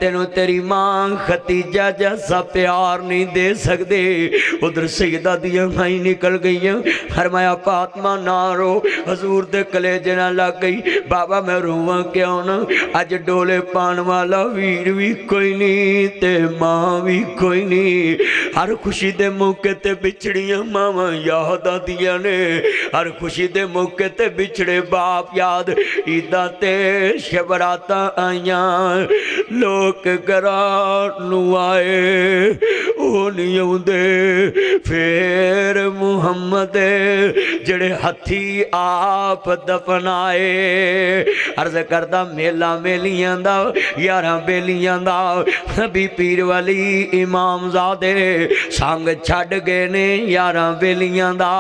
تینوں تیری ماں ختیجہ جیسا پیار نہیں دے سکتے. ادھر سیدہ دیاں مائی نکل گئی ہیں. فرمایا فاطمہ نہ رو. حضور دے کلیجے نہ لگ گئی. بابا میں رواں کیوں نہ, اج ڈولے پان والا ویر بھی کوئی نہیں تے ماں بھی کوئی نہیں. ہر خوشی دے موقع تے بچھڑیاں ماں یاد آدیاں نے. ہر خوشی دے موقع تے بچھڑے باپ یاد. عیداں تے شبراتاں آئیاں, لوگ گرانو آئے او نہیں آؤندے. پھر محمد جڑے ہتھی آپ دفنائے. عرض کردہ میلہ میلیاں دا یاراں بیلیاں دا نبی پیر والی امام زادے سانگ چھڑ گئے نے یاراں بیلیاں دا.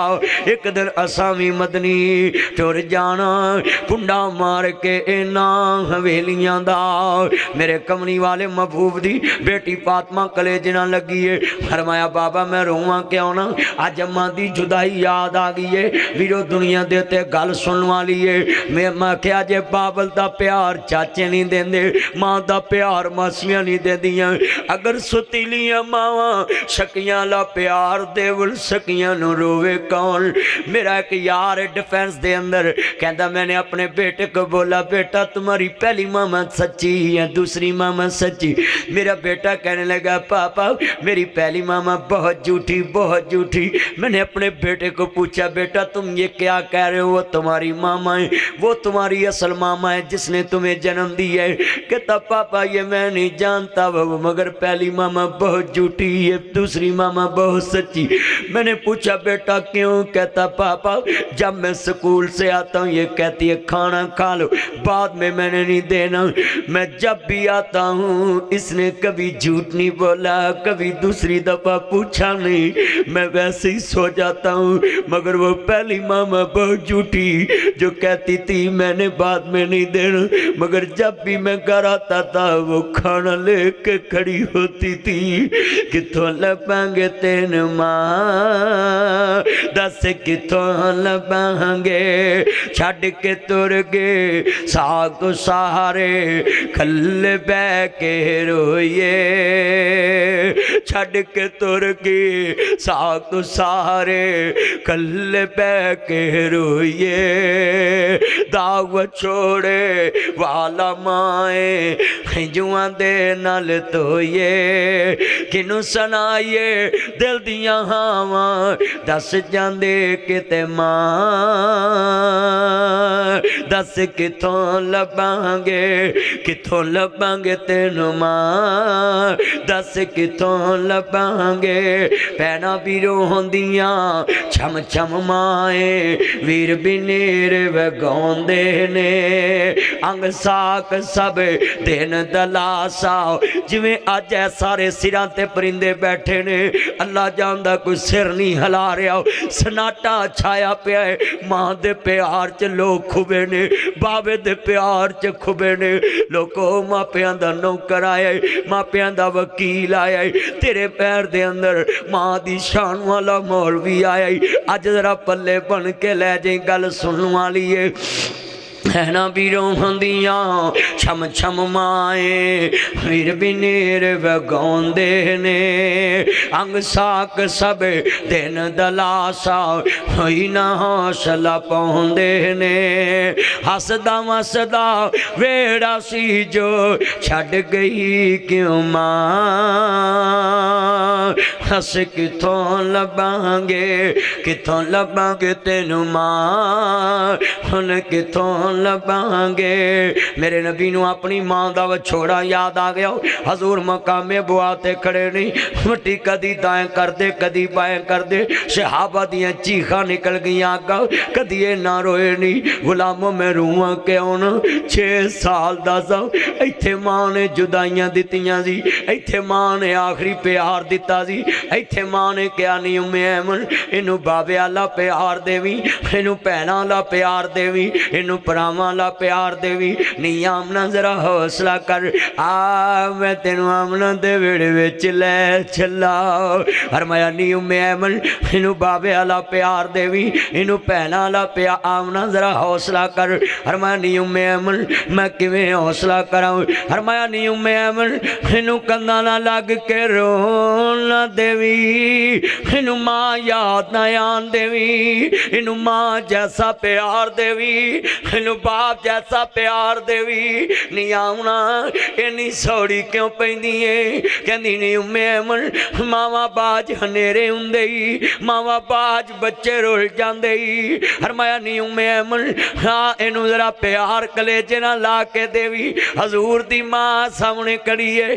ایک دن اسامی مدنی ٹر جانا کنڈا مار کے اینا حویلیاں دا. میرے کمنی والے محبوب دی بیٹی فاطمہ کلیجے نہ لگی ہے. فرمایا بابا میں رواں کیوں نہ, آج اماں دی جدائی یاد آ گئی ہے. ویرو دنیا دیتے گل سن والی ہے. میں کیا جے بابل دا پیار چاچے نہیں دیں دے, ماں دا پیار ماسیاں نہیں دیں دیاں. اگر ستیلیاں ماں شکیاں لا پیار دے ول سکیاں نو روے کون. میرا ایک یار ڈیفینس دے اندر کہندا میں نے اپنے بیٹے کو بولا بیٹا تمہاری پہلی ماما سچی ہے دوسری ماما سچی. میرا بیٹا کہنے لگا پاپا میری پہلی ماما بہت جھوٹی بہت جھوٹی. میں نے اپنے بیٹے کو پوچھا بیٹا تم یہ کیا کہہ رہے ہو, وہ تمہاری ماما ہے, وہ تمہاری اصل ماما ہے جس نے تمہیں جنم دی ہے. کہتا پاپا یہ میں نہیں جانتا وہ مگر پہلی ماما بہت جھوٹی ہے دوسری ماما بہت سچی. میں نے پوچھا بیٹا کیوں؟ کہتا پاپا جب میں سکول سے آتا ہوں یہ کہتی ہے کھانا کھا لو, بعد میں نے نہیں دینا. میں جب بھی آتا ہوں اس نے کبھی جھوٹ نہیں بولا, کبھی دوسری دفعہ پوچھا نہیں, میں ویسے ہی سو جاتا ہوں. مگر وہ پہلی ماما بہت جھوٹی جو کہتی تھی میں نے بعد میں نہیں دینا, مگر جب بھی میں گھر آتا تھا وہ کھانا لے کے کھڑی ہوتی تھی. کتوں لباں گے تین ماں دس کتوں لباں گے, چھڑ کے تر گے ساگ سہارے کھل بے کے روئے. چھڑ کے تر گے ساگ سہارے کھل بے کے روئے. داغ چھوڑے والا مائیں جوان دے نال توئے. کنو سنائیے دل دیاں ہاواں دس جاندے کتے ماں, دس کتوں لباں گے کتوں لباں گے تینوں ماں, دس کتوں لباں گے. پینا بیرو ہوندیاں چھم چھم مائیں ویر بنیر وگوندے نے. انگ ساک سب دن دلاسا جویں آج ہے سارے سراں تے پرندے بیٹھے نے. اللہ جاندہ کوئی سر نہیں ہلا رہا, سناٹا چھایا پیا ہے. ماں دے پیار چ لوگ کھبے نے, بابے دے پیار چ کھبے نے. لوگوں ماں پیاں دا نوکر آیا ہے, ماں پیاں دا وکیل آیا ہے, تیرے پیر دے اندر ماں دی شان والا مولوی آیا ہے. اج ذرا پلے بن کے لے جائیں گل سنن والی ہے. اینا بیروں ہوندیاں چھم چھم مائیں ویر بنیر وگوندے نے. انگ ساک سب دن دلاسا ہوئی نہ حوصلہ پوندے نے. ہسدا مسدا ویڑا سی جو چھڑ گئی کیوں ماں, ہس کتوں لباں گے تینوں ماں, ہن کتوں لباں گے. میرے نبی نو اپنی ماں دا چھوڑا یاد آ گیا. حضور مقام بواتے کھڑے نہیں, مٹی کدی دائیں کر دے کدی بائیں کر دے. صحابہ دیاں چیخاں نکل گئی آگا, کدی یہ نہ روئے نہیں. غلاموں میں رواں کیوں نہ, 6 سال دا سا ایتھے ماں نے جدائیاں دتیاں سی, ایتھے ماں نے آخری پیار دیتا سی. ਇੱਥੇ ਮਾਂ ਨੇ ਕਿਹਾ ਨਹੀਂ ਉਮੇ ਐਮਨ ਇਹਨੂੰ ਬਾਬਿਆਂ ਦਾ ਪਿਆਰ ਦੇਵੀ, ਇਹਨੂੰ ਭੈਣਾਂ ਦਾ ਪਿਆਰ ਦੇਵੀ, ਇਹਨੂੰ ਭਰਾਵਾਂ ਦਾ ਪਿਆਰ ਦੇਵੀ। ਨਹੀਂ ਆਮਨਾ ਜ਼ਰਾ ਹੌਸਲਾ ਕਰ, ਆ ਮੈਂ ਤੈਨੂੰ ਆਮਨਾ ਦੇ ਵਿਹੜੇ ਵਿੱਚ ਲੈ ਚੱਲਾ। ਫਰਮਾਇਆ ਨਹੀਂ ਉਮੇ ਐਮਨ ਇਹਨੂੰ ਬਾਬਿਆਂ ਦਾ ਪਿਆਰ ਦੇਵੀ, ਇਹਨੂੰ ਭੈਣਾਂ ਦਾ ਪਿਆਰ। ਆਮਨਾ ਜ਼ਰਾ ਹੌਸਲਾ ਕਰ। ਫਰਮਾਇਆ ਨਹੀਂ ਉਮੇ ਐਮਨ ਮੈਂ ਕਿਵੇਂ ਹੌਸਲਾ ਕਰਾਂ। ਫਰਮਾਇਆ ਨਹੀਂ ਉਮੇ ਐਮਨ ਇਹਨੂੰ ਕੰਨਾਂ ਨਾਲ ਲੱਗ ਕੇ ਰੋਣ ਨਾ ਦੇਵੀ, ਇਹਨੂੰ ਮਾਂ ਯਾਦ ਨਾ ਆਉਣ ਦੇਵੀ, ਇਹਨੂੰ ਮਾਂ ਜੈਸਾ ਪਿਆਰ ਦੇਵੀ, ਇਹਨੂੰ ਬਾਪ ਜੈਸਾ ਪਿਆਰ ਦੇਵੀ। ਨਹੀਂ ਆਉਣਾ ਇੰਨੀ ਸੌੜੀ ਕਿਉਂ ਪੈਂਦੀ ਏ। ਕਹਿੰਦੀ ਨਹੀਂ ਉਮੇ ਐਮਨ ਮਾਵਾਂ ਬਾਜ ਹਨੇਰੇ ਹੁੰਦੇ ਹੀ, ਮਾਵਾਂ ਬਾਜ ਬੱਚੇ ਰੁੱਲ ਜਾਂਦੇ ਹੀ। ਫਰਮਾਇਆ ਨਹੀਂ ਉਮੇ ਐਮਨ ਹਾਂ ਇਹਨੂੰ ਜ਼ਰਾ ਪਿਆਰ ਕਲੇਜੇ ਨਾਲ ਲਾ ਕੇ ਦੇਵੀ। ਹਜ਼ੂਰ ਦੀ ਮਾਂ ਸਾਹਮਣੇ ਖੜੀ ਏ,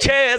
6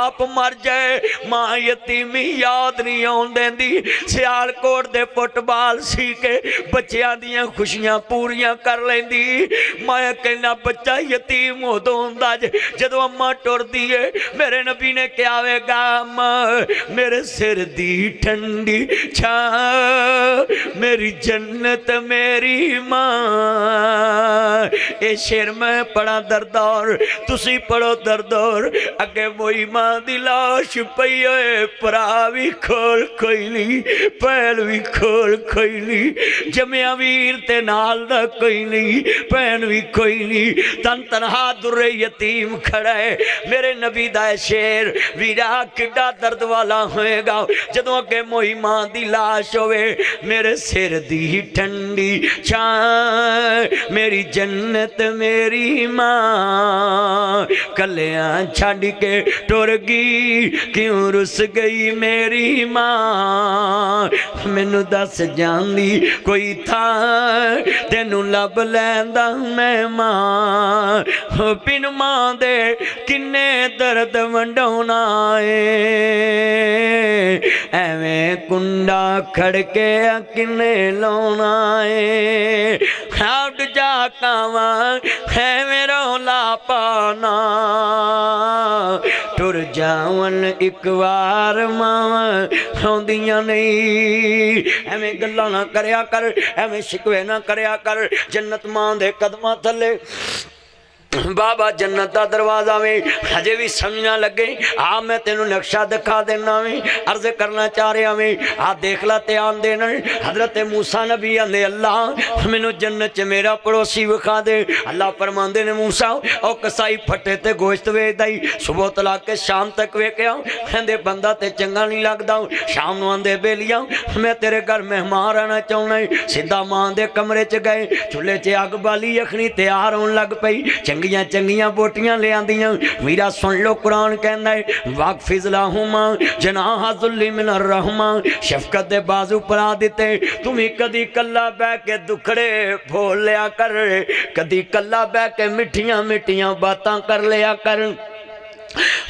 باپ مر جائے ماں یتیمی یاد نہیں آن دیندی سیالکوٹ دے فٹ بال سی کے بچیاں دیاں خوشیاں پوریاں کر لیندی میں کہنا بچہ یتیم ہو دو ہوندا جدو اماں ٹر دیئے میرے نبی نے کیا ہوئے گا میرے سر دی ٹھنڈی چھا میری جنت میری ماں اے شیر میں پڑھا دردور تسی پڑھو دردور اگے وہی ماں دی لاش پئی ہوئے پرا بھی کھول کوئی نہیں پہل بھی کھول کوئی نہیں جمعہ ویر تے نال دا کوئی نہیں پہن بھی کوئی نہیں تن تنہا در یتیم کھڑا ہے میرے نبی دا شیر ویرا کڈا درد والا ہوئے گا جدوں اگے موئی ماں دی لاش ہوئے میرے سر دی ٹھنڈی چھاں میری جنت میری ماں کلیاں چھڑ کے ٹر گئی کیوں رس گئی میری ماں مینوں دس جاندی کوئی تھا تینوں لب لیندا میں ماں بن ماں دے کنے درد ونڈونا ایویں کنڈا کھڑ کے کنے لونا ہاؤڈ جا کاواں ایویں رولا پانا ٹر جاون ایک وار ماں ہوندیاں نہیں ایویں گلاں نہ کریا کر ایویں شکوے نہ کریا کر جنت ماں دے قدماں تھلے بابا جنت دا دروازہ میں ہجے بھی سمجھنا لگے میں تینوں نقشہ دکھا دینا میں عرض کرنا چاہ رہا میں دیکھ لا تیان دینا حضرت موسیٰ نبی آندے اللہ مینوں جنت چ میرا پڑوسی وکھا دے اللہ فرماندے نے موسیٰ او کسائی پھٹے تے گوشت ویچ دائی صبح تلا کے شام تک ویکھیا کہندے بندہ تے چنگا نہیں لگدا شام نو آندے بیلیا میں تیرے گھر مہمان رہنا چاہنا سیدھا ماں دے کمرے چ گئے چولہے چ اگ بالی یخنی تیار ہون لگ پئی چنگیاں چنگیاں بوٹیاں لے آندیاں ویرا سن لو قرآن کہندا ہے واقفز لہما جناح ذل من الرحمہ شفقت دے بازو پرا دیتے تمہیں کدی کلا بہ کے دکھڑے بھول لیا کر کدی کلا بہ کے مٹھیاں مٹھیاں باتاں کر لیا کر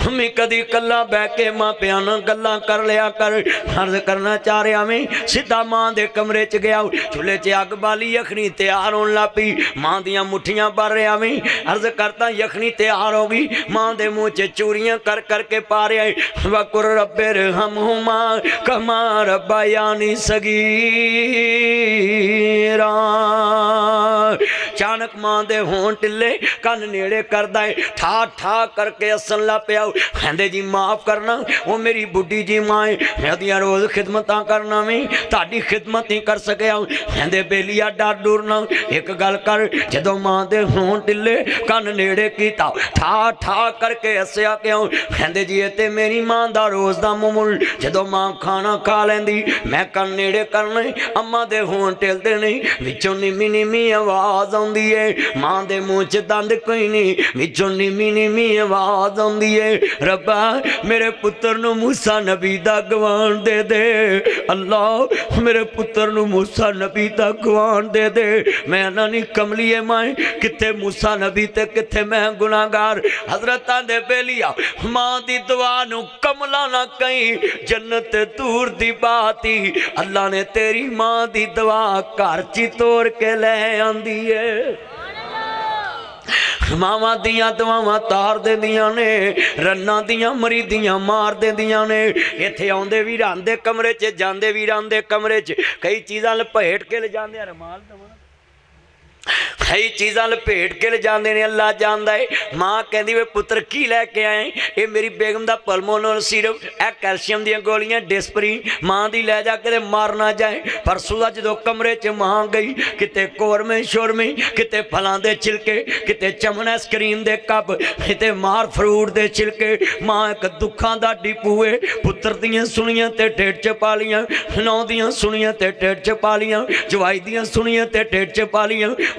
ہمیں کدی کلا بہ کے ماں پیانا گلاں کر لیا کر عرض کرنا چاہ رہا میں سیدھا ماں دے کمرے چ گیا چولہے چ اگ بالی یخنی تیار ہون لا پئی ماں دیاں مٹھیاں بھر رہا میں عرض کرتا یخنی تیار ہو گئی ماں دے منہ چ چوریاں کر کر کے پا رہا ہے وقر رب ارحمہما کما ربیانی صغیرا چانک ماں دے ہون ٹلے کن نیڑے کردا ہے ٹھا ٹھا کر کے اسن لا پیا کہندے جی معاف کرنا وہ میری بڈھی جی ماں میں دیاں روز خدمتاں کرنا میں تہاڈی خدمت نہیں کر سکیا کہندے بیلیا ڈر ڈرنا ایک گل کر جدوں ماں دے ہون ٹلے کن نیڑے کیتا ٹھا ٹھا کر کے ہسیا کیوں کہندے جی تے میری ماں دا روز دا معمول جدوں ماں کھانا کھا لیندی میں کن نیڑے کرنا اماں دے ہون ٹلدے نہیں وچوں نیمی نیمی آواز آندی ہے ماں دے منہ چ دند کوئی نہیں وچوں نیمی نیمی آواز آندی ہے ربا میرے پتر نو موسیٰ نبی دا گوان دے دے اللہ میرے پتر نو موسیٰ نبی دا گوان دے دے میں نانی کملیے مائیں کتے موسیٰ نبی تے کتے میں گناہگار حضرتاں دے بیلیا ماں دی دعا نو کملا نہ کہیں جنت دور دی باتی اللہ نے تیری ماں دی دعا کارچی توڑ کے لے آندی ہے ماما دیاں دعاواں تار دے دیاں نے رنہ دیاں مری دیاں مار دے دیاں نے ایتھے آندے بھی راندے کمرے چ جاندے بھی راندے کمرے چ کئی چیزاں لپیٹ کے لے جاندے رمال دوا کئی چیزاں لپیٹ کے لے جاندے نے اللہ جاندا ہے ماں کہندی وے پتر کی لے کے آئے اے میری بیگم دا پلمونول سیرپ اے کیلشیم دیاں گولیاں ڈسپرین ماں دی لے جا کے مار نہ جائے پرسوں دا جدوں کمرے چ ماں گئی کتے کور میں شور میں کتے پھلاں دے چھلکے کتے چمن آئس کریم دے کپ کتے مار فروٹ دے چھلکے ماں ایک دکھاں دا ڈپوے پتر دیاں سنیاں تے ٹھیٹ چ پالیاں نو دیاں سنیاں تے ٹھیٹ چ پالیاں جوائی دیاں سنیاں تے ٹھیٹ چ پالیاں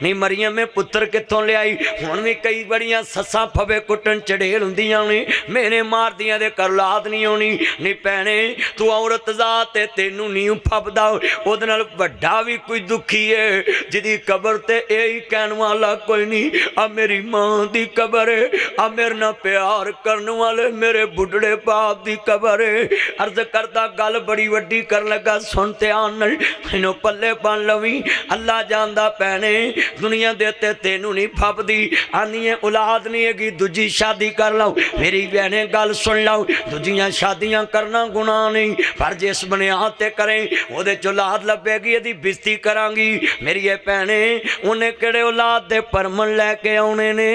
نہیں مریم میں پتر کتوں لے آئی ہن بھی کئی بڑیاں سساں پھوے کٹن چڑیل ہوندیاں نے میرے مار دیاں دے کر اولاد نہیں ہونی نہیں پینے تو عورت ذات ہے تینوں نہیں پھبدا اودے نال بڑا بھی کوئی دکھی ہے جدی قبر تے یہی کہن والا کوئی نہیں آ میری ماں دی قبر ہے آ میرے نال پیار کرن والے میرے بڈھڑے باپ دی قبر ہے عرض کردا گل بڑی وڈی کر لگا سنتے آن اینو پلے بن لویں اللہ جاندا پینے دنیا دیتے تینوں نہیں پھبدی آندی اولاد نہیں ہے گی دوجی شادی کر لو میری بہنیں گل سن لو دوجیاں شادیاں کرنا گناہ نہیں پر جس بنیاد تے کریں وہ دے اولاد لبے گی یہ بستی کران گی میری یہ بہنے انہیں کڑے اولاد دے پرمن لے کے آنے نے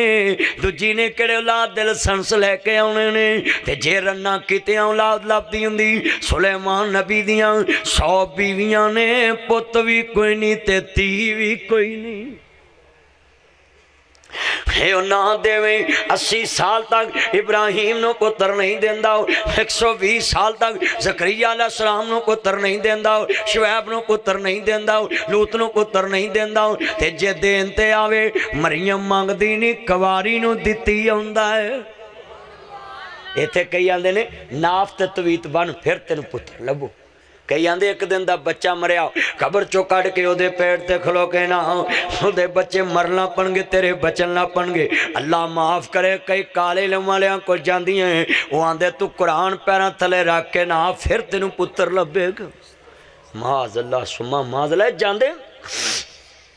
دوجی نے کڑے اولاد دے لسنس لے کے آنے نے تے جے رنہ کیتے اولاد لب دی ہوں دی سلیمان نبی دیاں 100 بیویاں نے پت بھی کوئی نہیں تے تی بھی کوئی نہیں نہ دے 80 سال تک ابراہیم نو پتر نہیں دیندہ 120 سال تک زکریا علیہ السلام نو پتر نہیں دیندہ شعیب نو پتر نہیں دیندہ لوط نو پتر نہیں دیندہ تے جے دین تے آوے مریم مانگ دی نہیں کواری نو دیتی ہوندہ ہے ایتھے کئی آندے نے ناف تے تویت بن پھر تینو پتر لبو کئی آندے ایک دن دا بچہ مریا قبر چو کڑ کے او دے پیٹ تے کھلو کے نا او دے بچے مرنا پنگے تیرے بچن نہ پنگے اللہ معاف کرے کئی کالے لمالیاں کو جاندی ہیں وہ آندے تو قرآن پیران تھلے رکھ کے نا پھر تینوں پتر لبے گا معاذ اللہ سمہ معاذ اللہ جاندے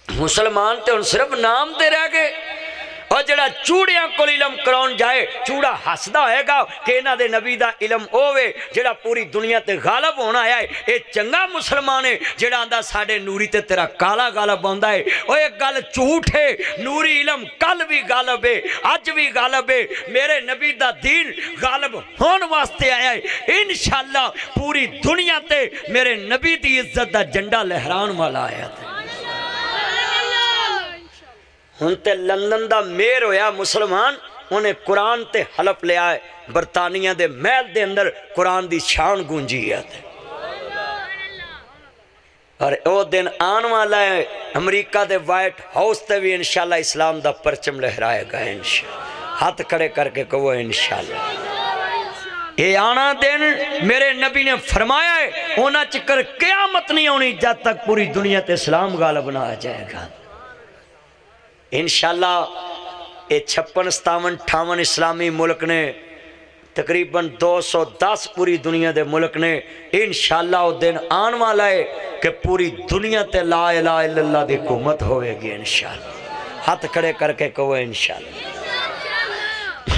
مسلمان تے ان صرف نام دے رہ گئے اور جڑا چوڑیاں کو علم کرون جائے چوڑا حسدہ ہوئے گا کہ انہ دے نبی دا علم ہوئے جڑا پوری دنیا تے غالب ہونا ہے اے چنگا مسلمان ہے جڑا اندہ ساڑھے نوری تے تیرا کالا غالب ہوندہ ہے اور ایک گال چوٹ ہے نوری علم کل بھی غالب ہے آج بھی غالب ہے میرے نبی دا دین غالب ہون واسطے آیا ہے انشاءاللہ پوری دنیا تے میرے نبی دی عزت دا جنڈا لہران والا آیا تھا ہنتے لندن دا میر ہویا مسلمان انہیں قرآن تے حلف لے آئے برطانیہ دے محل دے اندر قرآن دی شان گونجی آتے اور او دن آن والا ہے امریکہ دے وائٹ ہاؤس تے بھی انشاءاللہ اسلام دا پرچم لہرائے گا انشاءاللہ ہاتھ کھڑے کر کے کہو انشاءاللہ یہ آنا دن میرے نبی نے فرمایا ہے اونا چکر قیامت نہیں ہونی جب تک پوری دنیا تے اسلام غالب نہ آ جائے گا انشاءاللہ یہ 56 57 58 اسلامی ملک نے تقریباً 210 پوری دنیا دے ملک نے انشاءاللہ وہ دن آن والا ہے کہ پوری دنیا تے لا الہ الا اللہ دی حکومت ہوئے گی انشاءاللہ ہاتھ کھڑے کر کے کہو انشاءاللہ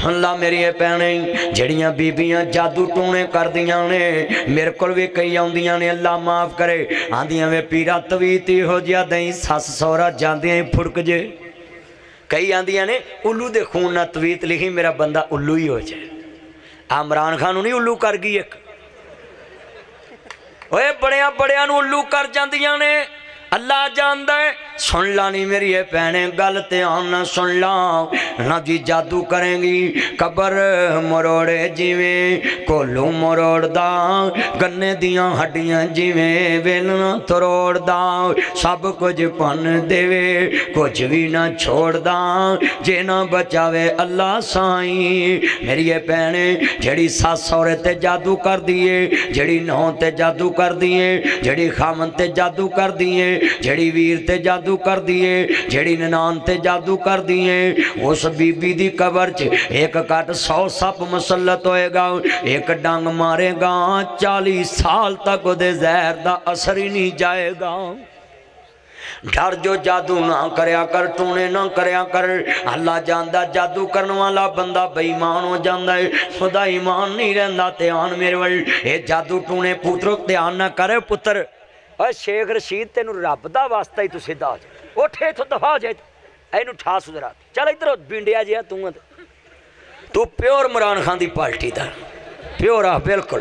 اللہ میری پہنے جڑیاں بیبیاں جادو ٹونے کر دیاں نے میرے کل بھی کئی آندیاں نے اللہ معاف کرے آندیاں میں پیرا تویتی ہو جیا دیں ساس سورا جاندیاں پھڑک جے کئی آندیاں نے الو دے خون نہ تویت لکھی میرا بندہ الو ہی ہو جائے عمران خان نہیں الو کر گئی ایک اوے بڑیاں بڑیاں نو الو کر جاندیاں نے اللہ جاندہ ہے سن لانی میری ہے پہنے گلتے آنا سن لا نہ جی جادو کریں گی قبر مروڑے جیویں کولو مروڑ دا گنے دیاں ہڈیاں جیویں ویلنا تروڑ دا سب کچھ پن دے کچھ بھی نہ چھوڑ دا جے نہ بچاوے اللہ سائیں میری ہے پہنے جڑی ساس سورے تے جادو کر دیئے جڑی نو تے جادو کر دیئے جڑی خامن تے جادو کر دیئے جڑی ویر تے جادو کر دیئے جڑی ننان تے جادو کر دیئے اس بی بی دی قبر چ ایک کٹ 100 سپ مسلط ہوئے گا ایک ڈانگ مارے گا 40 سال تک دے زہر دا اثر ہی نہیں جائے گا ڈر جو جادو نہ کریا کر ٹونے نہ کریا کر اللہ جاندہ جادو کرنے والا بندہ بے ایمان ہو جاندہ ہے خدا ایمان نہیں رہندا تے آن میرے وال اے جادو ٹونے پوتروں تے آن نہ کرے پتر اور شیخ رشید تینو رب دا واسطہ ہی تو سیدھا ہو جائے اٹھے تو دفاع ہو جائے اینو ٹھا سدھرا چل ادھر بینڈیا جیا تو pure Imran Khan the party the pure بالکل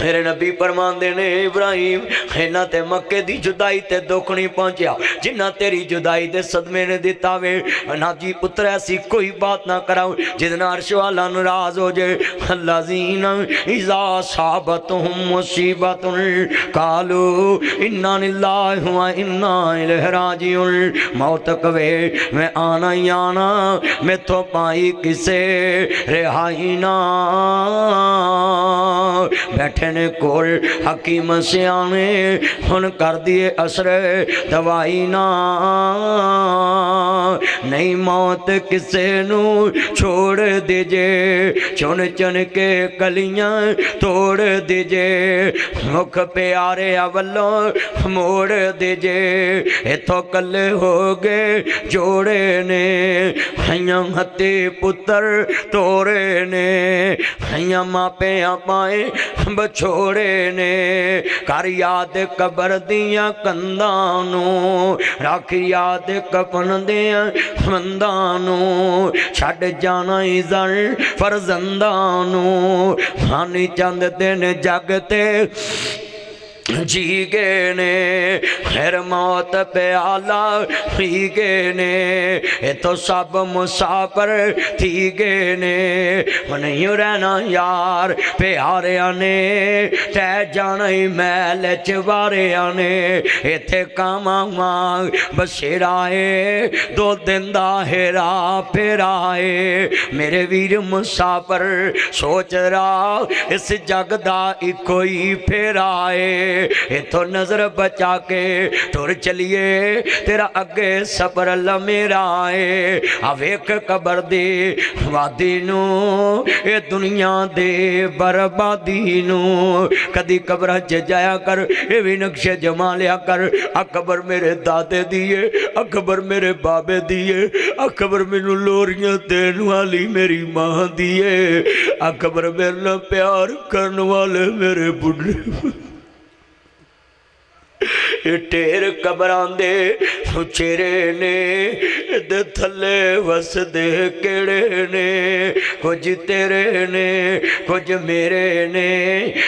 میرے نبی فرماندے نے ابراہیم اینا تے مکے دی جدائی تے دکھ نہیں پہنچیا جنہ تیری جدائی دے صدمے نے دیتا وے نا جی پتر ایسی کوئی بات نہ کراؤ جدنا عرش والا ناراض ہو جائے الذین اذا صابتہم مصیبت قالوا انا للہ و انا الیہ راجعون موت کوے میں آنا ہی آنا میں تو پائی کسے رہائی نہ بیٹھے نے کول حکیم سیانے ہن کر دیے اثر دوائی نہ نہیں موت کسے نو چھوڑ دیجے چن چن کے کلیاں توڑ دیجے مکھ پیارے اولوں موڑ دیجے ایتھو کلے ہو گئے جوڑے نے ہیاں ہتے پتر توڑے نے ہیاں ماں پہ پائے بچھوڑے نے کر یاد قبر دیاں کندانوں رکھ یاد کفن دیاں مندانوں چھڑ جانا ہی زر فرزندانوں ہانی چند دن جگتے جی گے نے خیر موت پہ آلہ پی گے نے اے تو سب مسافر تھی گے نے نہیں رہنا یار پیارے آنے ٹہ جانا ہی میل چوارے آنے اے تھے کاما مانگ بشیرائے دو دن دا ہیرا پیرائے میرے ویر مسافر سوچ رہا اس جگ دا ایک کوئی پھیرائے اے تو نظر بچا کے ٹور چلیے تیرا اگے سفر لمیرا ہے آویک قبر دے وادی نو اے دنیا دے بربادی نو کدی قبر جایا کر اے بھی نقش جما لیا کر اکبر میرے دادے دیئے اکبر میرے بابے دیئے اکبر مینو لوریاں دین والی میری ماں دیئے اکبر میرے پیار کرن والے میرے بڑھے ٹیر قبران دے چیرے نے دے تھلے وس دے کیڑے نے کچھ تیرے نے کچھ میرے نے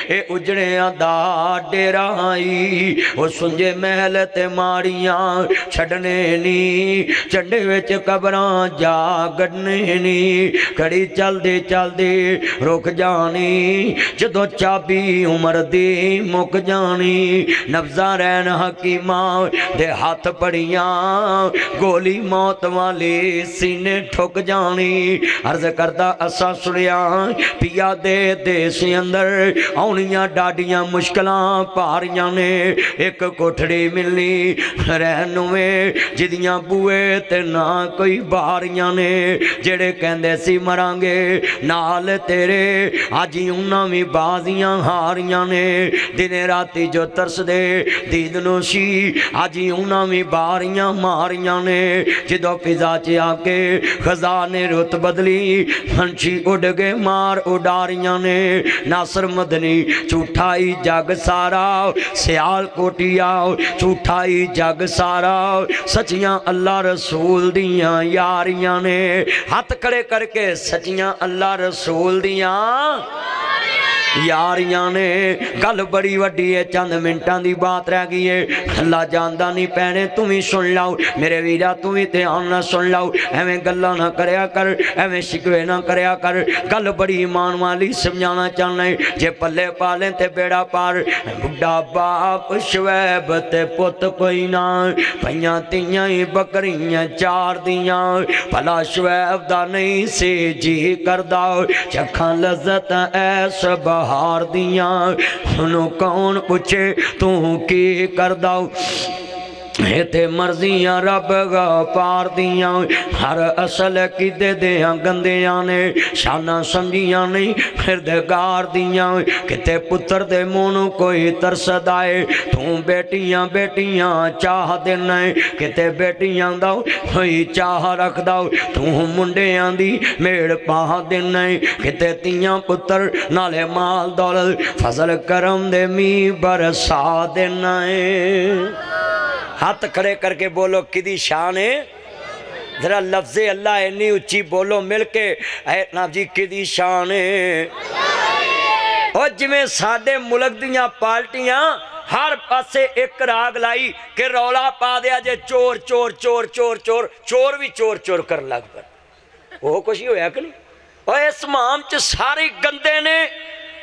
اے اجڑیاں دا ڈیرائی وہ سنجے محل تے ماریاں چھڑنے نی چنڈے وچ قبران جا گڑنے نی کڑی چل دے رک جانی جدو چابی عمر دی مک جانی نبزہ رہن حکیماں دے ہاتھ پڑیاں گولی موت والی سینے ٹھک جانی عرض کردہ اسا سڑیاں پیا دے سی اندر آنیاں ڈاڈیاں مشکلاں پاریاں نے ایک کوٹھڑی ملنی رہنوے جدیاں بوئے تے نہ کوئی باریاں نے جڑے کہندے سی مرانگے نال تیرے آجی انہاں میں بازیاں ہاریاں نے دن راتی جو ترس دے دید نوشی آجی انہاں میں باریاں ماریاں نے جدو فضا چے آکے خزانے رت بدلی ہنچی اڑ گے مار اڈاریاں نے ناصر مدنی چھوٹائی جگ سارا سیال کوٹیا چھوٹائی جگ سارا سچیاں اللہ رسول دیاں یاریاں نے ہاتھ کھڑے کر کے سچیاں اللہ رسول دیاں یاریاں نے گل بڑی وڈی ہے چند منٹان دی بات رہ گئی ہے اللہ جاندہ نہیں پہنے تمہیں سن لاؤ میرے ویرہ تمہیں تیان نہ سن لاؤ ایویں گلہ نہ کریا کر ایویں شکوے نہ کریا کر گل بڑی ایمان والی سمجھانا چاہنا ہے جے پلے پالیں تے بیڑا پار بڑا باپ شویب تے پت کوئی نہ پہیاں تیاں بکریاں چار دیاں پلا شویب دا نہیں سے جی کردہ چکھاں لذت ایس بہار دیاں انہوں کون پوچھے تو کی کردہ تے مرضیاں رب غفار دیاں ہر اصل کی دے دیاں گندیاں نے شانہ سمجھیاں نہیں خردگار دیاں کتے پتر دے مونو کوئی ترسد آئے تو بیٹیاں چاہ دینے کتے بیٹیاں داؤ کوئی چاہ رکھ داؤ تو منڈیاں دی میڑ پاہ دینے کتے تیاں پتر نالے مال دولت فضل کرم دے می برسا دینے ہاتھ کھڑے کر کے بولو کدی شان ہے ذرا لفظ اللہ انی اچھی بولو مل کے اے ناب جی کدی شان ہے اور جویں ساڈے ملک دیاں پارٹیاں ہر پاسے ایک راگ لائی کہ رولا پا دیا جے چور چور چور چور چور چور بھی چور چور کر لگ پہ وہ کچھ ہی ہویا کہ نہیں؟ اور اس مہام چ ساری گندے نے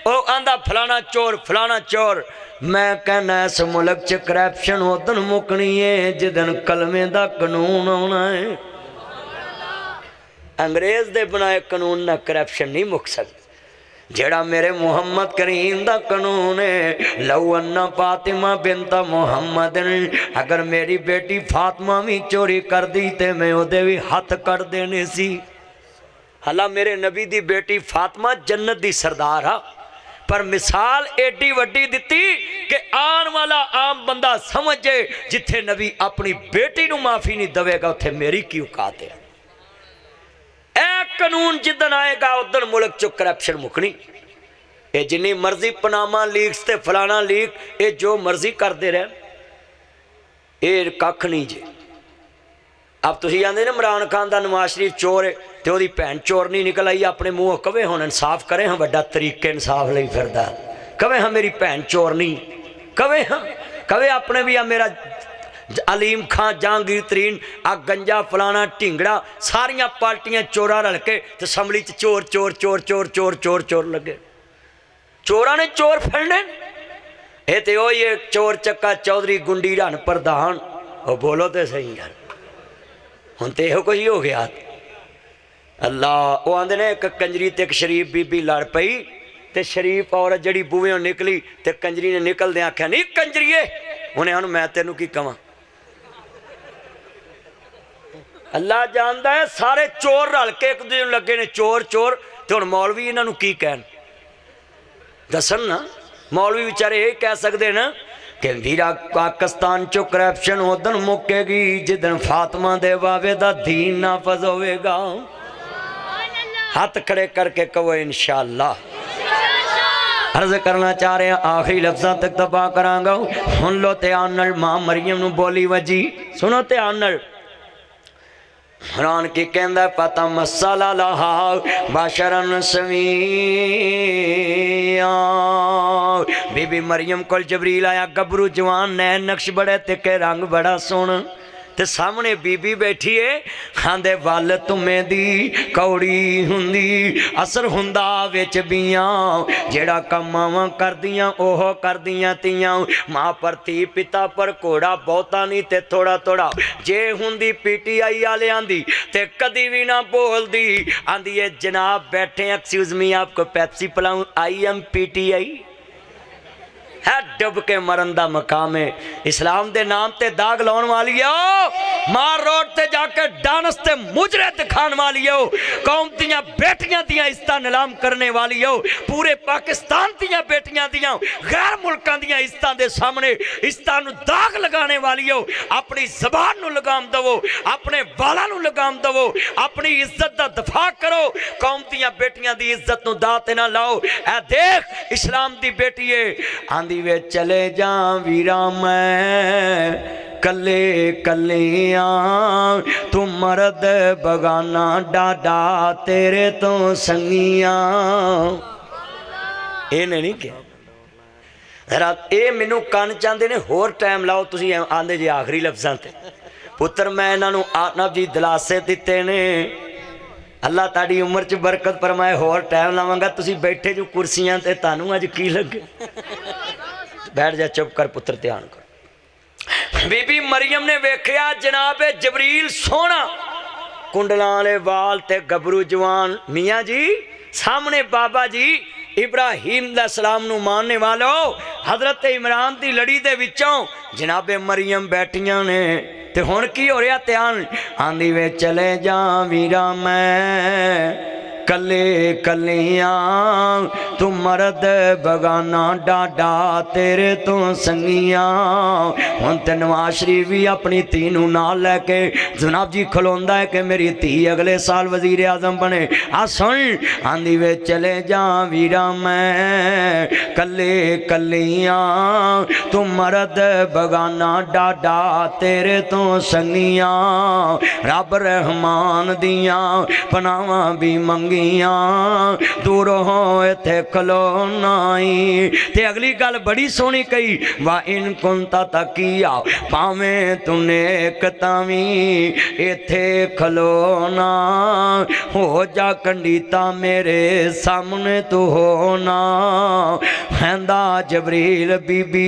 وہ آندہ فلانا چور فلانا چور. میں کہنا اس ملک چ کرپشن ادن مکنی ہے جدن کلمے دا قانون آنا ہے. انگریز دے بنائے قانون نہ کرپشن نہیں مک سکتا. جڑا میرے محمد کریم دا قانون ہے لو ان فاطمہ بنت محمد اگر میری بیٹی فاطمہ بھی چوری کر دی تے میں او دے بھی ہاتھ کر دینے سی. حالہ میرے نبی دی بیٹی فاطمہ جنت دی سردار ہا پر مثال ایڈی وڈی دیتی کہ آن والا عام بندہ سمجھے جتھے نبی اپنی بیٹی نو معافی نہیں دوے گا اتھے میری کی اوقات ہے. قانون جدن آئے گا ادھر ملک چو کرپشن مکنی. اے جنی مرضی پناما لیکس تے فلانا لیک اے جو مرضی کر دے رہے اے ککھ نہیں جے. اب تسی آندے نا عمران خان دا نواز شریف چور ہے تے وہ دی پہن چور نہیں نکل آئی اپنے منہ کہے ہن انصاف کرے ہاں بڑا طریقے انصاف لئی پھردا کہے ہاں میری پہن چور نہیں کہے اپنے بھی میرا علیم خان جہانگیر ترین گنجا فلانا ٹنگڑا ساریاں پارٹیاں چورا رل کے تو اسمبلی چور چور چور چور چور چور چور لگے. چوراں نے چور پھڑنے اے تے او یہ چور چکا چودھری گنڈی رن پردھان او بولو تے صحیح یار ہن تے ہو کوئی ہو گیا. اللہ او آندے نے ایک کنجری تے ایک شریف بی بی لڑ پئی تے شریف عورت جڑی بوئیوں نکلی تے کنجری نے نکل دے آکھیا نہیں کنجریے انہیں ہن میں تینوں کی کہاں. اللہ جاندا ہے سارے چور رل کے ایک دوسرے لگے نے چور چور تے ہن مولوی انہاں نوں کی کہن دسن نا. مولوی بیچارے یہ کہہ سکتے نا کہ ویرا پاکستان چو کرپشن ادن مکے گی جدن فاطمہ دے بابے دا دین نافذ ہوئے گا. ہاتھ کھڑے کر کے کہو انشاءاللہ. عرض کرنا چاہ رہے ہیں آخری لفظاں تک تباہ کران گا. ہن لو تیانل ماں مریم نو بولی وجی سنو تیانل حران کی کہندہ پتہ مسالہ لہا باشرن سویاں. بی بی مریم کل جبریل آیا گبرو جوان نئے نقش بڑے تکے رنگ بڑا سونا تے سامنے بی بی بیٹھی ہے کھاندے وال تمہیں دی کوڑی ہندی اثر ہندہ ویچ بیاں جیڑا کم ماں کر دیاں اوہو کر دیاں تیاں ماں پر تھی پتا پر کوڑا بہتا نہیں تے تھوڑا تھوڑا جے ہندی پیٹی آئی آلے آندی تے کدی بھی نہ بول دی آندی ہے جناب بیٹھے ہیں ایکسکیوز می آپ کو پیپسی پلاؤں I am P T I ہے ڈب کے مرندہ مقام ہے. اسلام دے نام تے داغ لون والی ہو مار روڈ تے جا کے ڈانس تے مجرے تے کھان والی ہو قوم دیاں بیٹیاں دیاں عزتاں نیلام کرنے والی ہو پورے پاکستان دیاں بیٹیاں دیاں غیر ملکاں دیاں عزتاں دے سامنے عزتاں نو داغ لگانے والی ہو. اپنی زبان نو لگام دو اپنے والا نو لگام دو اپنی عزت دا دفاع کرو قوم دیاں بیٹیاں دی عزت نو داتے نہ لاؤ. اے دیکھ اسلام دی بیٹی ہے آندھی وے چلے جاں ویرا میں کلے کلیاں تو مرد بگانا ڈاڈا تیرے تو سنگیاں. اے نہیں کیا رات اے منو کان چاندے نے ہور ٹائم لاؤ تسی آندے جی آخری لفظاں تے پتر میں انہاں نو آناب جی دلاسے دیتے نے اللہ تاڑی عمر چ برکت فرمائے ہور ٹائم لاؤں گا تسی بیٹھے جو کرسیاں تے تانوں آج کی لگے بیٹھ جا چپ کر پتر تیان کر. بی بی مریم نے ویکھیا جناب جبریل سونا کنڈلان وال تے گبرو جوان میاں جی سامنے بابا جی ابراہیم علیہ السلام نو ماننے والو حضرت عمران دی لڑی دے وچوں جناب مریم بیٹھیاں نے تے ہن کی ہو رہا تیان آندھی وے چلے جاں ویرا میں کلے کلیاں تو مرد بگانا ڈاڈا تیرے تو سنگیاں. ہن تے نواز شریف بھی اپنی تینو نال لے کے جناب جی کھلوندا ہے کہ میری تی اگلے سال وزیر اعظم بنے. آ سن آندھی وے چلے جاں ویرا میں کلے کلیاں تو مرد بگانا ڈاڈا تیرے تو سنگیاں. رب رحمان دیاں پناواں بھی منگی گیاں دور ہو ایتھے کھلونائی تے اگلی گل بڑی سونی کہی وا ان کنتا تقیا پاویں تو نیک تاویں ایتھے کھلونا ہو جا کنڈیتا میرے سامنے تو ہونا ہیندا جبریل بی بی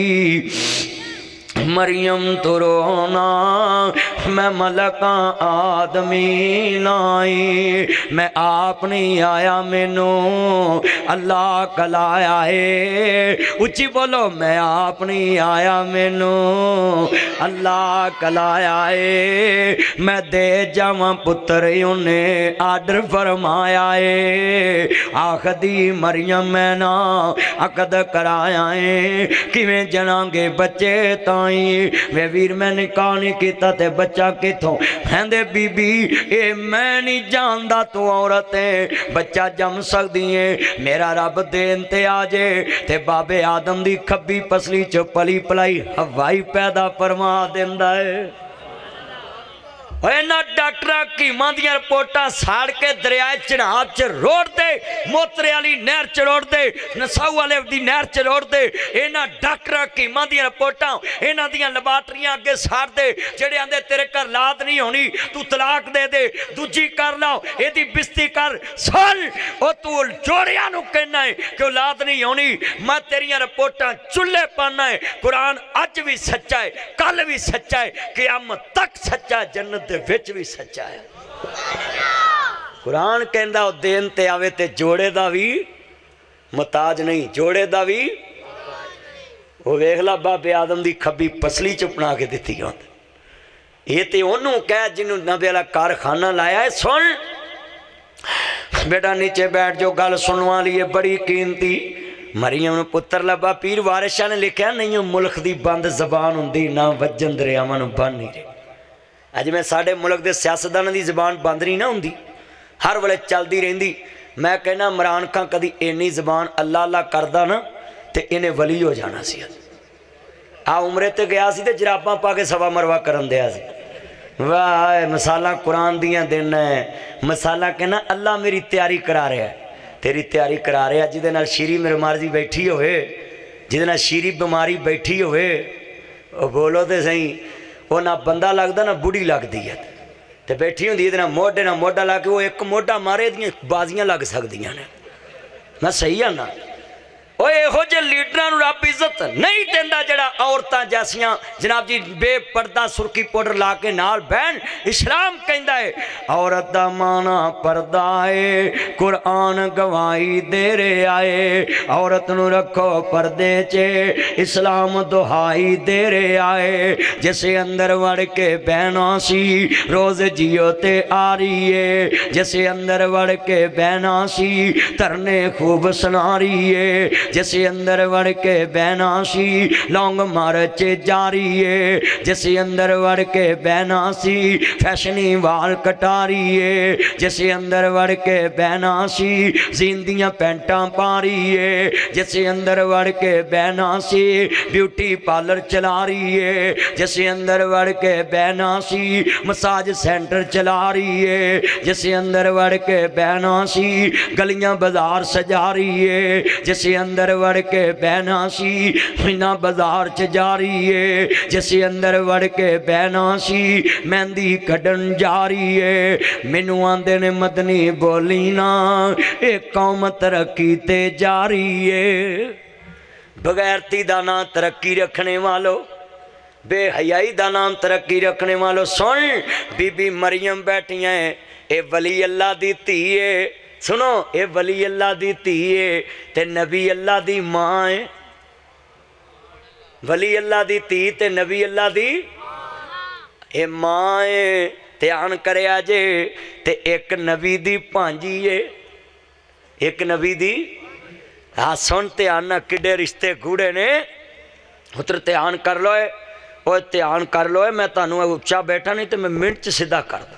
مریم تو رونا میں ملکاں آدمی نائی میں آپ نہیں آیا مینوں اللہ کلایا ہے اچھی بولو میں آپ نہیں آیا مینوں اللہ کلایا ہے میں دے جاواں پتر انہیں آرڈر فرمایا ہے آخدی مریم میں نا عقد کرایا ہے کیویں جنانگے بچے تائیں وے ویر میں نکاح نہیں کیتا تے بچہ کتھوں ہندے بی بی اے میں نہیں جاندہ تو عورتیں بچہ جم سکتی ہیں میرا رب دین تے آجے تے باب آدم دی کھبی پسلی چو پلی پلائی ہوائی پیدا فرما دیندہ ہے اینا ڈاکٹرہ کی ماندیاں رپورٹاں ساڑ کے دریائے چناب چ روڑ دے موترے علی نہر چ روڑ دے نساؤ والے دی نہر چ روڑ دے اینا ڈاکٹرہ کی ماندیاں رپورٹاں اینا دیاں لباٹریاں آگے ساڑ دے جڑے آندے تیرے کر لاد نہیں ہونی تو طلاق دے دے دوجی کر لاؤ اے دی بستی کر سن او تو جوڑیاں نو کہنا ہے کہ اولاد نہیں ہونی میں تیریاں رپورٹاں چلے پانا ہے قرآن اج بھی سچا ہے کل بھی سچا ہے قیامت تک سچا ہے جنت دے وچ بھی سچا ہے قرآن کہندا او دین تے آوے تے جوڑے دا بھی محتاج نہیں جوڑے دا بھی وہ ویکھلا باپ آدم دی کھبی پسلی چپنا کے دیتی ہوندے یہ تے انہوں کہہ جنہوں نبی اللہ کارخانہ لایا ہے سن بیٹا نیچے بیٹھ جو گل سنوا لیے بڑی قیمتی مریم نے پتر لبا پیر وارشاہ نے لکھا نہیں ملک دی بند زبان ہوندی نہ وجن دریاواں نو بن نہیں رہی اج میں ساڈے ملک دے سیاستداناں دی زبان بند نہیں نہ ہوندی ہر ویلے چلدی رہندی میں کہنا عمران خان کدی اینی زبان اللہ اللہ کردا نا تے انہیں ولی ہو جانا سی آ عمرے تے گیا سی تے جراباں پا کے سوا مروا کرن دیا سی واہ مثالہ قرآن دیاں دینا ہے مثالہ کہنا اللہ میری تیاری کرا رہا ہے تیری تیاری کرا رہا ہے جدے نال شیری میرے مرضی بیٹھی ہوئے جدے نال شیری بیماری بیٹھی ہوئے وہ بولو تے صحیح وہ نہ بندہ لگتا نہ بڑی لگ دی ہے تے بیٹھی ہوں دی نہ موڈا لگ کے وہ ایک موڈا مارے دیاں بازیاں لگ سکدیاں نے میں صحیح ہے نا اوے ہو جے لیڈراں نو رب عزت نہیں دیندا جڑا عورتاں جیسیاں جناب جی بے پردہ سرخی پاؤڈر لا کے نال بہن اسلام کہندا ہے عورت دا مانا پردہ ہے قرآن گواہی دے رہے آئے عورت نو رکھو پردے چے اسلام دہائی دے رہے آئے جسے اندر وڑ کے بہنا سی روز جیو تے آ رہی ہے جسے اندر وڑ کے بہنا سی ترنے خوب سنا رہی ہے جسے اندر وڑ کے بہنا سی لونگ مارچے جاری ہے جسے اندر وڑ کے بہنا سی فیشنی وال کٹاری ہے جسے اندر وڑ کے بہنا سی زیندیاں پینٹاں پاری ہے جسے اندر وڑ کے بہنا سی بیوٹی پارلر چلا رہی ہے جسے اندر وڑ کے بہنا سی مساج سینٹر چلا رہی ہے جسے اندر وڑ کے بہنا سی گلیاں بازار سجا رہی ہے جسے اندر وڑ کے بہنا سی مینا بازار چ جا رہی ہے جسے اندر وڑ کے بہنا سی مہندی کڈن جا رہی ہے مینوں آندے نے مدنی بولی نا اے قوم ترقی تے جا رہی ہے بغیرتی دا نام ترقی رکھنے والو بے حیائی دا نام ترقی رکھنے والو سن بی بی مریم بیٹھیاں ہیں اے ولی اللہ دی تھی ہے سنو اے ولی اللہ دی تھی ہے تے نبی اللہ دی ماں ہے ولی اللہ دی تھی تے نبی اللہ دی اے ماں ہے تیان کرے آجے تے ایک نبی دی پانجی ہے ایک نبی دی ہاں سن تیان نہ کڈے رشتے گوڑے نے اتر تیان کر لو ہے وہ تیان کر لو ہے میں تانوں اچھا بیٹھا نہیں تے میں منٹ سیدھا کر دا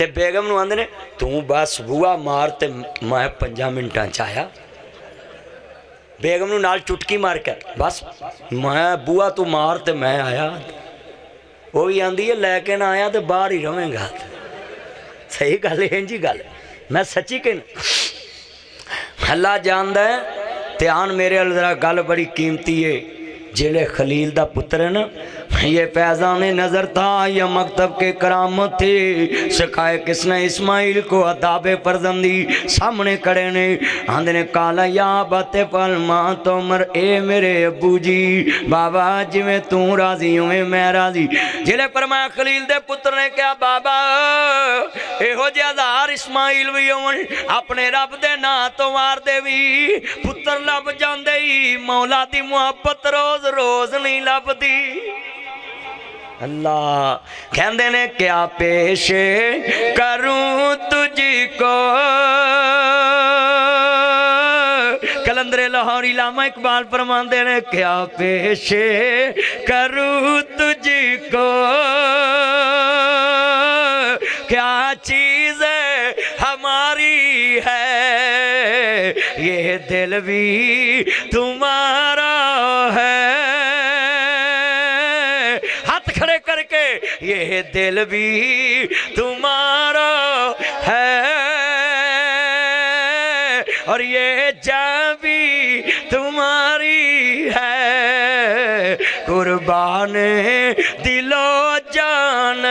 تے بیگم نو آندے نے تو بس بوا مار تے میں 5 منٹاں چ آیا بیگم نو نال چٹکی مار کر بس میں بوا تو مار تے میں آیا وہ بھی آندی ہے لے کے نہ آیا تو باہر ہی رہیں گا صحیح گل ہے جی گل میں سچی کہنا اللہ جاندا ہے دھیان میرے ذرا گل بڑی قیمتی ہے جیلے خلیل دا پتر ہے نا یہ فیضان نظر تھا یہ مکتب کے کرامت تھے سکھائے کس نے اسماعیل کو عذاب فرزندی سامنے کڑے نے آندھے نے کالا یا بات پالما تومر اے میرے ابو جی بابا جی میں توں راضی ہوں میں راضی جیلے فرمایا خلیل دے پتر نے کیا بابا اے ہو جے ہزار اسماعیل بھی ہوں اپنے رب دے نا تو وار دے بھی پتر لب جاندے ہی مولا دی محبت روز روز نہیں لب دی اللہ کہندے نے کیا پیش کروں تجھ کو کلندر لاہور علامہ اقبال فرماندے نے کیا پیش کروں تجھ کو کیا چیز ہماری ہے یہ دل بھی تمہارا ہے یہ دل بھی تمہارا ہے اور یہ جان بھی تمہاری ہے قربان دل و جان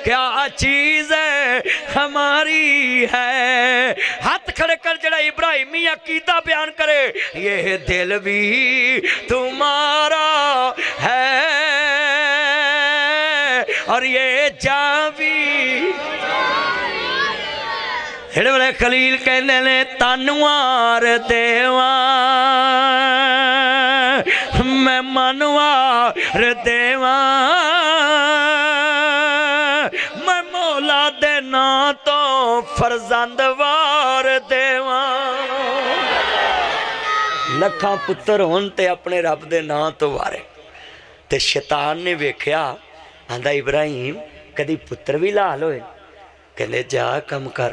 کیا چیز ہے ہماری ہے ہاتھ کھڑے کر جڑا ابراہیمی عقیدہ بیان کرے یہ دل بھی تمہارا ہے اور یہ جان بھی ہڑے بڑے خلیل کہنے نے تنوار دیوان میں منوار دیوان میں مولا دینا تو فرزند وار دیوان لکھاں پتر ہون تے اپنے رب دے نا تو وارے تے شیطان نے ویکھیا آندھا ابراہیم کدی پتر بھی لال ہوئے کہندے جا کم کر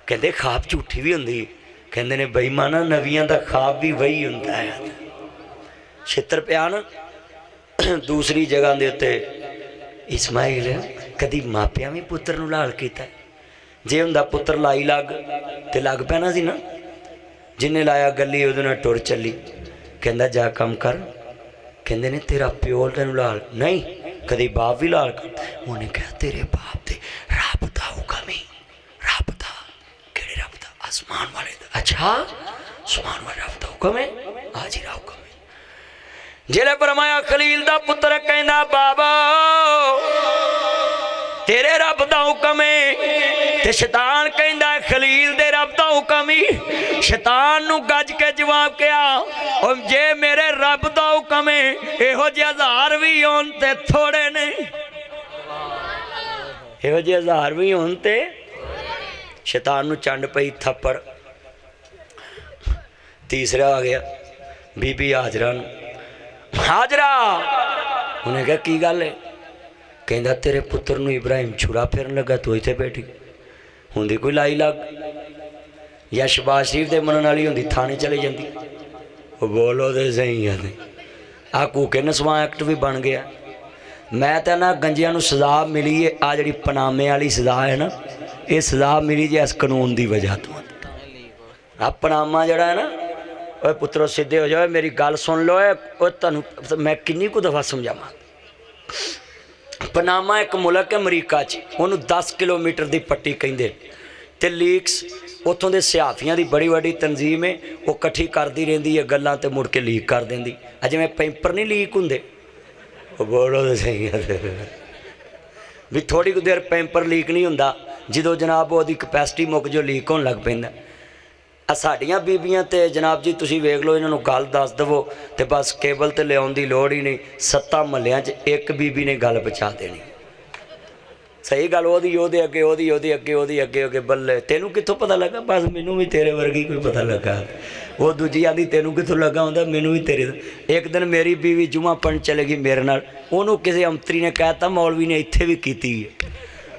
کہندے خواب جھوٹھی بھی ہوندی کہندے نے بھائی مانا نبیاں دا خواب بھی وہی ہوندا ہے چھتر پیان دوسری جگہ دے تے اسماعیل کدی ماپیاں بھی پتر نو لال کیتا ہے جے ہوندا پتر لائی لگ تے لگ پینا سی نا جنہیں لایا گلی ادھنا ٹور چلی کہندہ جا کم کر کہندے نے تیرا پیول تینو لال نہیں کدی باپ بھی لال کر انہوں نے کہا تیرے باپ دے رابطہ حکمی رابطہ کیڑے رابطہ آسمان والے دا اچھا آسمان والے رابطہ حکم ہے آج ہی حکم ہے جیلے فرمایا خلیل دا پتر کہندہ بابا تیرے رب دا حکم ہے تے شیطان کہندہ خلیل دے رب دا حکم ہی شیطان نو گج کے جواب کیا اور جے میرے رب دا حکم ہے اے ہو جے ہزار بھی ہون تے تھوڑے نہیں اے ہو جے ہزار بھی ہون تے شیطان نو چانڈ پئی تھپڑ تیسرا آ گیا بی بی حاجرہ حاجرہ انہیں کہا کی گل ہے کہندہ تیرے پتر نو ابراہیم چھڑا پھرن لگا تو ایتھے بیٹھی ہوندی کوئی لائی لگ یا شباز شریف دے منن والی ہوندی تھانے چلے جاندی وہ بولو دے صحیح ہے آکو کے نسواں ایکٹ بھی بن گیا میں تے نا گنجیاں نو سزا ملی ہے آ جڑی پنامے والی سزا ہے نا یہ سزا ملی جی اس قانون دی وجہ تو اب پناما جڑا ہے نا اوے پترو سیدھے ہو جاؤ میری گل سن لو میں کنی کو دفعہ سمجھاواں پناما ایک ملک ہے امریکہ چ انہوں 10 کلومیٹر دی پٹی کہندے تے لیکس اتوں دے صحافیاں دی بڑی بڑی تنظیم ہے وہ کٹھی کردی رہندی ہے گلاں تے مڑ کے لیک کر دیندی اج میں پیپر نہیں لیک ہوندے وہ بولو تے صحیح ہے بھی تھوڑی کو دیر پیپر لیک نہیں ہوندا جدو جناب وہ دی کیپیسٹی مک جو لیک ہون لگ پیندا ساڈیاں بیبیاں تے جناب جی تسی ویکھ لو انہاں نو گل دس دو تے بس کیبل تے لیاون دی لوڑ ہی نہیں 7 محلیاں چ ایک بیبی نے گل پہنچا دینی صحیح گل وہ دے اگے وہ اگے اگے بلے تینوں کتوں پتہ لگا بس مینوں بھی تیرے ورگی کوئی پتہ لگا وہ دوجی آدھی تینوں کتوں لگا ہوندا مینوں بھی تیرے ایک دن میری بیوی جمعہ پڑھن چلے گی میرے نال انہوں کسی امتری نے کہتا مولوی نے ایتھے بھی کیتی ہے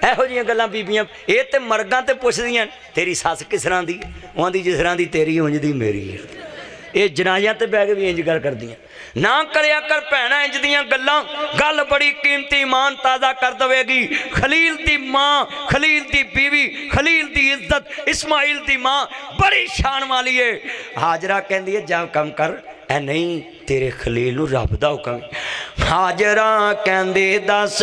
ਇਹੋ ਜਿਹੀਆਂ ਗੱਲਾਂ ਬੀਬੀਆਂ ਇਹ ਤੇ ਮਰਗਾਂ ਤੇ ਪੁੱਛਦੀਆਂ ਤੇਰੀ ਸੱਸ ਕਿਸ ਤਰ੍ਹਾਂ ਦੀ, ਉਹ ਆਂਦੀ ਜਿਸ ਤਰ੍ਹਾਂ ਦੀ ਤੇਰੀ ਉਂਝ ਦੀ ਮੇਰੀ ਹੈ। ਇਹ ਜਨਾਜ਼ਿਆਂ ਤੇ ਬਹਿ ਕੇ ਵੀ ਇੰਜ ਗੱਲ ਕਰਦੀਆਂ। ਨਾ ਕਰਿਆ ਕਰ ਭੈਣਾ ਇੰਜ ਦੀਆਂ ਗੱਲਾਂ, ਗੱਲ ਬੜੀ ਕੀਮਤੀ ਇਮਾਨ ਤਾਜ਼ਾ ਕਰ ਦੇਵੇਗੀ। ਖਲੀਲ ਦੀ ਮਾਂ, ਖਲੀਲ ਦੀ ਬੀਵੀ, ਖਲੀਲ ਦੀ ਇੱਜ਼ਤ, ਇਸਮਾਈਲ ਦੀ ਮਾਂ ਬੜੀ ਸ਼ਾਨ ਵਾਲੀ ਹੈ। ਹਾਜਰਾ ਕਹਿੰਦੀ ਹੈ ਜਾ ਕੰਮ ਕਰ, ਐ ਨਹੀਂ ਤੇਰੇ ਖਲੀਲ ਨੂੰ ਰੱਬ ਦਾ ਹੁਕਮ। ਹਾਜਰਾ ਕਹਿੰਦੀ ਦੱਸ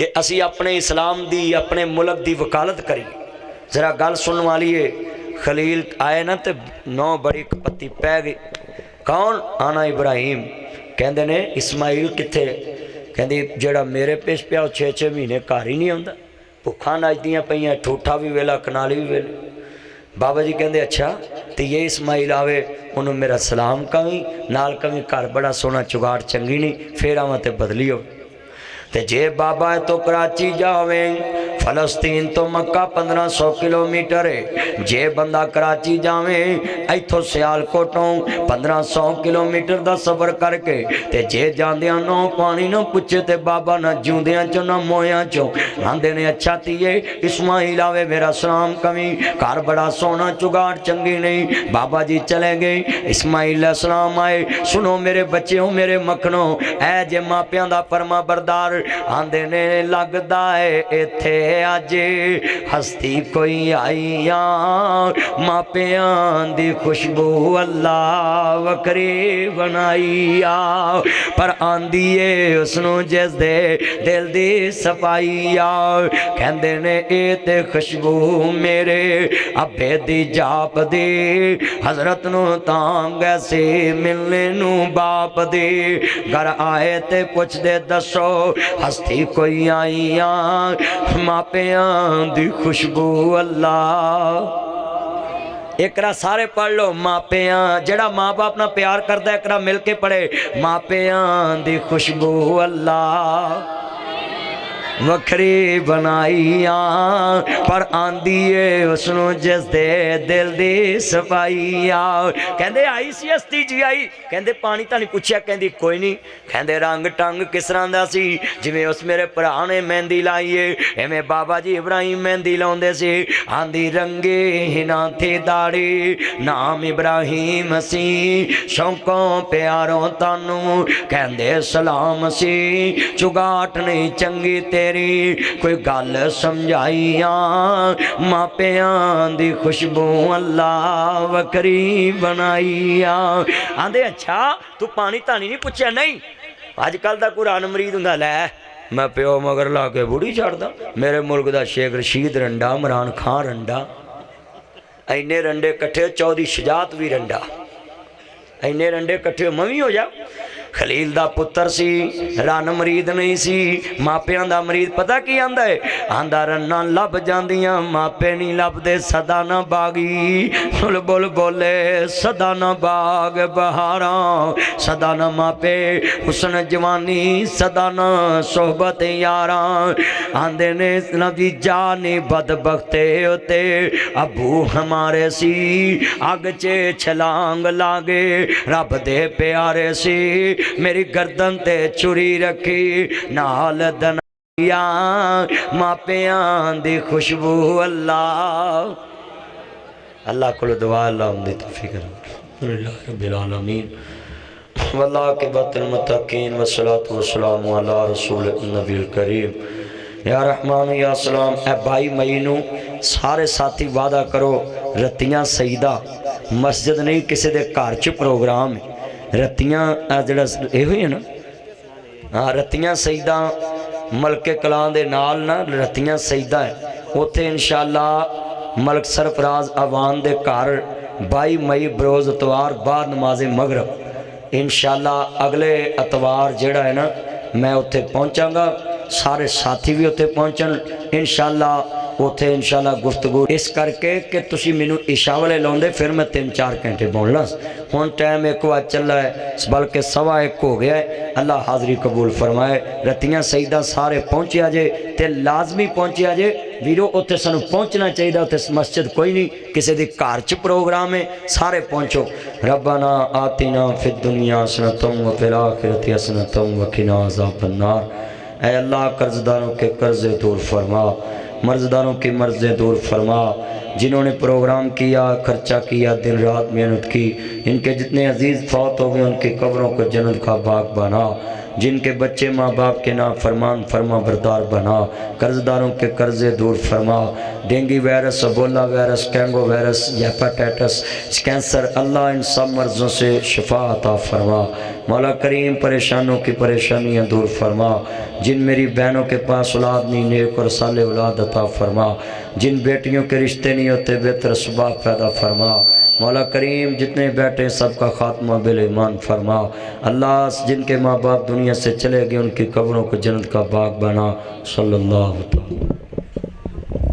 کہ اسی اپنے اسلام دی اپنے ملک دی وکالت کریے. ذرا گل سننے والی ہے. خلیل آئے نا تے 9 بڑی پتی پہ گئی. کون؟ آنا ابراہیم. کہندے نے اسماعیل کتھے؟ کہندی جڑا میرے پیش پیا 6 مہینے گھر ہی نہیں آتا، بھوکھاں نچدیاں پئیاں، ٹھوٹا بھی ویلا کنالی بھی ویلے. بابا جی کہندے اچھا تو یہ اسماعیل آوے انہوں میرا سلام کہیں نال کہیں گھر بڑا سونا چگاڑ چنگی نہیں پھر آواں تے بدلی ہو. تے جے بابا تو کراچی جاویں فلسطین تو مکہ 1500 کلومیٹر ہے. جے بندہ کراچی جاویں ایتھوں سیال کوٹوں 1500 کلومیٹر دا سفر کر کے تے جے جاندیاں نو پانی نہ پچھے تے بابا نہ جوندیاں چوں نہ مویاں چوں آندے نے اچھا تیے اسماعیل آوے میرا سلام کمی گھر بڑا سونا چگاڑ چنگی نہیں. بابا جی چلے گئے. اسماعیل علیہ السلام آئے. سنو میرے بچیوں میرے مکھنوں اے جے ماپیاں دا فرما بردار آندے نے لگدا ہے ایتھے اج ہستی کوئی آئی ماپیاں دی خوشبو اللہ وکری بنائی پر آندیے اسنو جس دے دل دی صفائی کہندے نے اے تے خوشبو میرے ابے دی جاپ دی حضرت نو تانگ ایسے ملنے نو باپ دی گھر آئے تے پوچھ دے دسو ہستی کوئی آئیاں ماپیاں دی خوشبو اللہ. اقرا سارے پڑھ لو. ماپیاں جڑا ماں باپ نہ پیار کردا ہے اقرا مل کے پڑھے. ماپیاں دی خوشبو اللہ وکھری بنائی پر آندیے اسنو جس دے دل دی صفائی کہندے آئی سی ہستی جی آئی. کہندے پانی تا نہیں پوچھیا. کہندی کوئی نہیں. کہندے رنگ ٹنگ کس طرح دا سی جویں اس میرے بھرا نے مہندی لائیے ایویں بابا جی ابراہیم مہندی لاؤندے سی. آندی رنگے ہنا تھی داڑھی نام ابراہیم سی شوقوں پیاروں تانوں کہندے سلام سی چگاٹ نہیں چنگی تیری کوئی گل سمجھائیاں ماپیاں دی خوشبو اللہ وکری بنائی. آندے اچھا تو پانی تانی نہیں پوچھا؟ نہیں. آج کل دا قرآن مرید ہوں لے میں پیو مگر لا کے بڑی چھاڑ دا. میرے ملک دا شیخ رشید رنڈا عمران خان رنڈا اینے رنڈے کٹھے چودھری شجاعت بھی رنڈا اینے رنڈے کٹھے موی ہو جا. خلیل دا پتر سی رن مرید نہیں سی ماپیاں دا مرید پتہ کی آندہ ہے آندہ رنہ لب جاندیاں ماپے نہیں لب دے صدا نہ باغی بل بل بولے صدا نہ باغ بہاراں صدا نہ ماپے حسن جوانی صدا نہ صحبت یاراں آندے نے نبی جانی بدبختے ہوتے ابو ہمارے سی آگ چے چھلانگ لاگے رب دے پیارے سی میری گردن تے چوری رکھی نال دنیا ماپیاں دی خوشبو اللہ. اللہ کو دعا اللہ ہم دی توفیق اللہ رب العالمین والعاقبۃ للمتقین والصلاۃ والسلام علی رسول النبی الکریم. یا رحمان یا سلام. اے 22 مئی نو سارے ساتھی وعدہ کرو رتیاں سیدہ مسجد نہیں کسی دے گھر چ پروگرام ہے. رتیاں جڑا یہ ہوئی ہے نا ہاں رتیاں سیدہ ملک کلان دے نال نا رتیاں سیدہ ہے اوتھے انشاءاللہ ملک سرفراز عوان دے گھر 22 مئی بروز اتوار بعد نماز مغرب انشاءاللہ اگلے اتوار جڑا ہے نا میں اوتھے پہنچاں گا. سارے ساتھی بھی اوتھے پہنچن انشاءاللہ اوتھے انشاءاللہ گفتگو اس کر کے کہ تسی مینوں عشاء والے لاؤندے پھر میں 3-4 گھنٹے بولنا ہن ٹائم 1 بج چل رہا ہے بلکہ 1:15 ہو گیا ہے. اللہ حاضری قبول فرمائے. رتیاں سیدہ سارے پہنچے آجے تے لازمی پہنچے آجے ویرو اوتھے سانو پہنچنا چاہیے. اوتھے مسجد کوئی نہیں کسی دی گھر چ پروگرام ہے سارے پہنچو. ربنا آتنا فی الدنیا حسنۃ وفی الآخرۃ حسنۃ وقنا عذاب النار. اے اللہ قرضداروں کے قرض دور فرما مرضداروں کی مرضیں دور فرما. جنہوں نے پروگرام کیا خرچہ کیا دن رات محنت کی ان کے جتنے عزیز فوت ہو گئے ان کی قبروں کو جنت کا باغ بنا. جن کے بچے ماں باپ کے نافرمان فرما بردار بنا، قرض داروں کے قرضے دور فرما، dengue virus, Ebola virus, Congo virus, hepatitis, cancer, اللہ ان سب مرضوں سے شفا عطا فرما۔ مولا کریم پریشانوں کی پریشانیاں دور فرما، جن میری بہنوں کے پاس اولاد نہیں، نیک اور صالح اولاد عطا فرما، جن بیٹیوں کے رشتے نہیں ہوتے بہتر اسباب پیدا فرما۔ مولا کریم جتنے بیٹھے سب کا خاتمہ بالایمان فرما۔ اللہ جن کے ماں باپ دنیا سے چلے گئے ان کی قبروں کو جنت کا باغ بنا۔ صلی اللہ علیہ وسلم۔